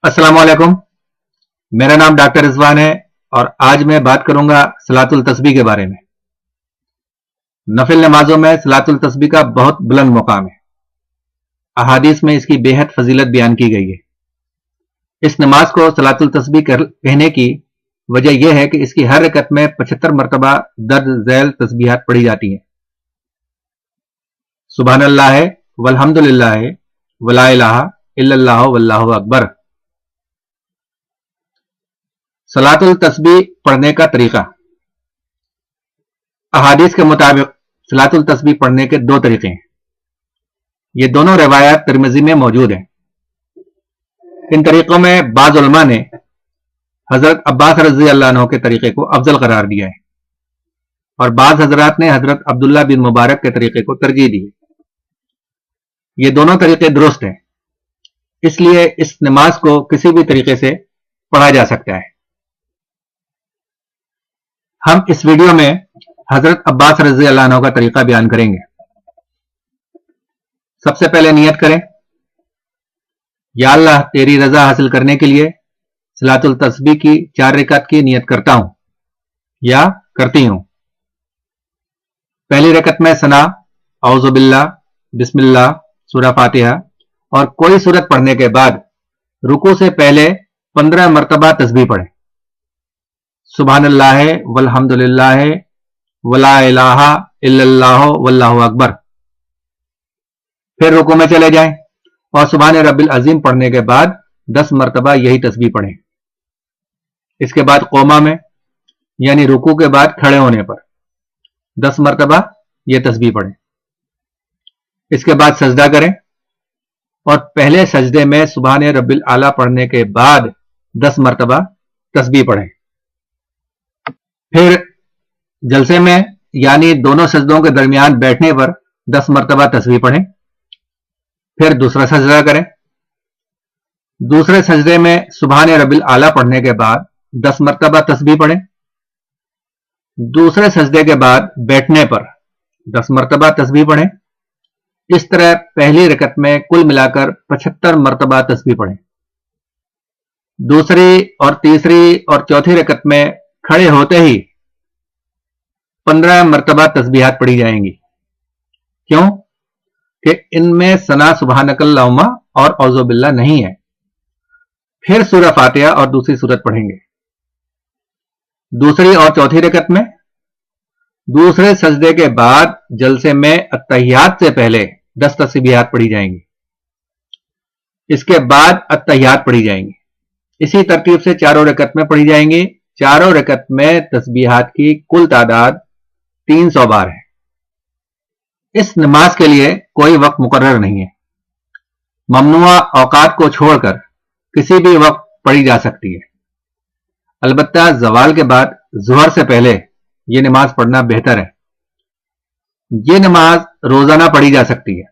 अस्सलाम वालेकुम। मेरा नाम डॉक्टर रिजवान है और आज मैं बात करूंगा सलातुल तस्बीह के बारे में। नफिल नमाजों में सलातुल तस्बीह का बहुत बुलंद मुकाम है। अहादीस में इसकी बेहद फजीलत बयान की गई है। इस नमाज को सलातुल तस्बीह कहने की वजह यह है कि इसकी हर रकत में 75 मरतबा दर्ज झैल तस्बीहात पढ़ी जाती हैं। सुभान अल्लाह है, वल्हम्दुलिल्लाह है, वला इलाहा इल्लल्लाह वल्लाहु अकबर। सलातुल तस्बीह पढ़ने का तरीका। अहादीस के मुताबिक सलातुल तस्बीह पढ़ने के दो तरीके हैं। ये दोनों रिवायात तिरमिज़ी में मौजूद हैं। इन तरीकों में बाज़ उलमा ने हजरत अब्बास रज़ी अल्लाह अन्हु के तरीके को अफजल करार दिया है और बाज़ हजरात ने हजरत अब्दुल्ला बिन मुबारक के तरीके को तरजीह दी है। ये दोनों तरीके दुरुस्त हैं, इसलिए इस नमाज को किसी भी तरीके से पढ़ा जा सकता है। हम इस वीडियो में हजरत अब्बास रज़ी अल्लाह अन्हु का तरीका बयान करेंगे। सबसे पहले नियत करें, या अल्लाह तेरी रजा हासिल करने के लिए सलातुल तस्बीह की 4 रकात की नियत करता हूं या करती हूं। पहली रकत में सना, औज़ु बिल्लाह, बिस्मिल्लाह, सूरह फातिहा और कोई सूरत पढ़ने के बाद रुकू से पहले 15 मरतबा तस्बीह पढ़ें। सुभान अल्लाह है, वल्हम्दुलिल्लाह है, वला इलाहा इल्लल्लाह वल्लाहु अकबर। फिर रुकू में चले जाएं और सुभान रब्बिल अज़ीम पढ़ने के बाद 10 मरतबा यही तस्बीह पढ़ें। इसके बाद कोमा में यानी रुकू के बाद खड़े होने पर 10 मरतबा यह तस्बीह पढ़ें। इसके बाद सजदा करें और पहले सजदे में सुभान रब्बिल आला पढ़ने के बाद 10 मरतबा तस्बीह पढ़ें। फिर जलसे में यानी दोनों सजदों के दरमियान बैठने पर 10 मरतबा तस्बीह पढ़ें। फिर दूसरा सजदा करें। दूसरे सजदे में सुभान रब्बिल आला पढ़ने के बाद 10 मरतबा तस्बीह पढ़ें। दूसरे सजदे के बाद बैठने पर 10 मरतबा तस्बीह पढ़ें। इस तरह पहली रकत में कुल मिलाकर 75 मरतबा तस्बीह पढ़ें। दूसरी और तीसरी और चौथी रकत में खड़े होते ही 15 मरतबा तस्बीहात पढ़ी जाएंगी। क्यों कि इनमें सना, सुभानकल्लाहुम्मा और औज़ु बिल्लाह नहीं है। फिर सूरह फातिहा और दूसरी सूरत पढ़ेंगे। दूसरी और चौथी रकत में दूसरे सजदे के बाद जलसे में अत्तहियात से पहले 10 तस्बीहात पढ़ी जाएंगी। इसके बाद अत्तहियात पढ़ी जाएंगी। इसी तरतीब से चारों रकत में पढ़ी जाएंगी। चारों रकत में तस्बीहात की कुल तादाद 300 बार है। इस नमाज के लिए कोई वक्त मुकर्रर नहीं है। ममनुआ औकात को छोड़कर किसी भी वक्त पढ़ी जा सकती है। अलबत्ता जवाल के बाद ज़ुहर से पहले यह नमाज पढ़ना बेहतर है। यह नमाज रोजाना पढ़ी जा सकती है,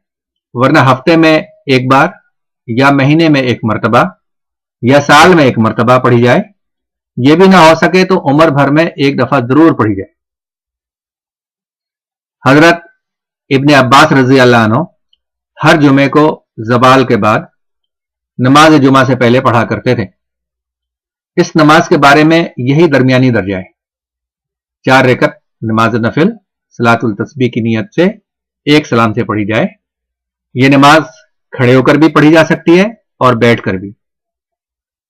वरना हफ्ते में एक बार या महीने में एक मरतबा या साल में एक मरतबा पढ़ी जाए। यह भी ना हो सके तो उम्र भर में एक दफा जरूर पढ़ी जाए। हजरत इब्ने अब्बास रजी अल्लाह अन्हु हर जुमे को ज़वाल के बाद नमाज जुमा से पहले पढ़ा करते थे। इस नमाज के बारे में यही दरमियानी दर्जा है। 4 रकत नमाज नफिल सलातुल तस्बीह की नियत से एक सलाम से पढ़ी जाए। यह नमाज खड़े होकर भी पढ़ी जा सकती है और बैठकर भी।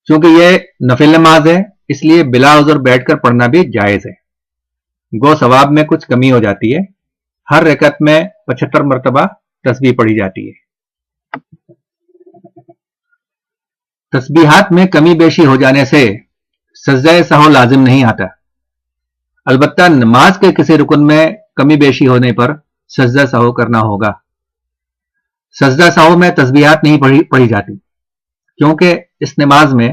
चूंकि यह नफिल नमाज है, इसलिए बिला उज़र बैठकर पढ़ना भी जायज है। गो सवाब में कुछ कमी हो जाती है। हर रकत में 75 मरतबा तस्बीह पढ़ी जाती है। तस्बीहात में कमी बेशी हो जाने से सजदा सहू लाजिम नहीं आता। अलबत्ता नमाज के किसी रुकन में कमी बेशी होने पर सजदा सहू करना होगा। सजदा सहू में तस्बीहात नहीं पढ़ी जाती, क्योंकि इस नमाज में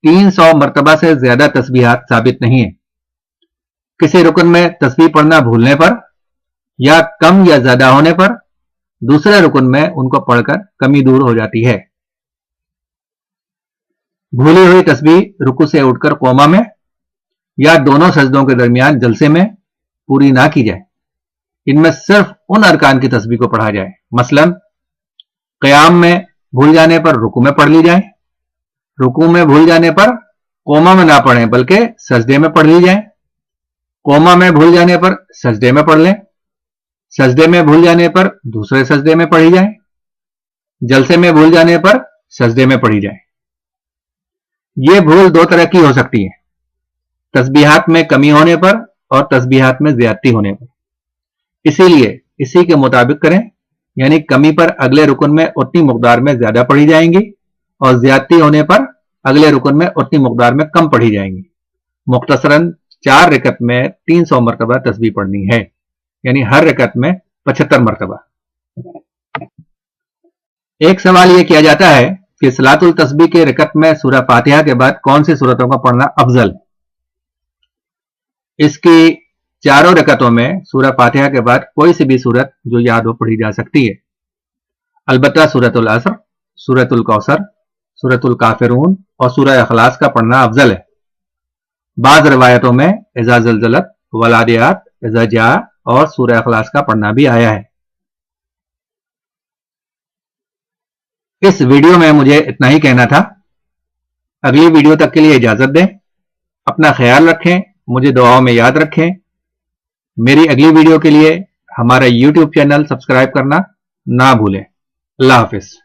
300 मरतबा से ज्यादा तस्बीहात साबित नहीं है। किसी रुकन में तस्बीह पढ़ना भूलने पर या कम या ज्यादा होने पर दूसरे रुकन में उनको पढ़कर कमी दूर हो जाती है। भूली हुई तस्बीह रुकू से उठकर कोमा में या दोनों सजदों के दरमियान जलसे में पूरी ना की जाए। इनमें सिर्फ उन अरकान की तस्बीह को पढ़ा जाए। मसलन क़याम में भूल जाने पर रुकू में पढ़ ली जाए, रुकू में भूल जाने पर कोमा में ना पढ़ें बल्कि सजदे में पढ़ ली जाए। कोमा में भूल जाने पर सजदे में पढ़ लें। सजदे में भूल जाने पर दूसरे सजदे में पढ़ी जाए। जलसे में भूल जाने पर सजदे में पढ़ी जाए। ये भूल दो तरह की हो सकती है, तस्बीहात में कमी होने पर और तस्बीहात में ज्यादती होने पर। इसीलिए इसी के मुताबिक करें, यानी कमी पर अगले रुकन में उतनी मकदार में ज्यादा पढ़ी जाएंगी और ज्यादती होने पर अगले रुकन में उतनी मकदार में कम पढ़ी जाएंगी। मुख्तसरन 4 रकत में 300 मरतबा तस्बीह पढ़नी है, यानी हर रकत में 75 मरतबा। एक सवाल यह किया जाता है कि सलातुल तस्बीह के रकत में सूरह फातिहा के बाद कौन सी सूरतों का पढ़ना अफजल है। इसकी चारों रकतों में सूरह फातिहा के बाद कोई सी भी सूरत जो याद हो पढ़ी जा सकती है। अलबत्ता सूरतुल असर, सूरतुल कौसर, सूरतुल काफिरून और सूरह इखलास का पढ़ना अफजल है। बाज़ रिवायतों में इज़ा ज़लज़लत, वलादियात, इज़ा जा और सूरह इखलास का पढ़ना भी आया है। इस वीडियो में मुझे इतना ही कहना था। अगली वीडियो तक के लिए इजाजत दें। अपना ख्याल रखें, मुझे दुआओं में याद रखें। मेरी अगली वीडियो के लिए हमारा YouTube चैनल सब्सक्राइब करना ना भूलें। अल्लाह हाफिज।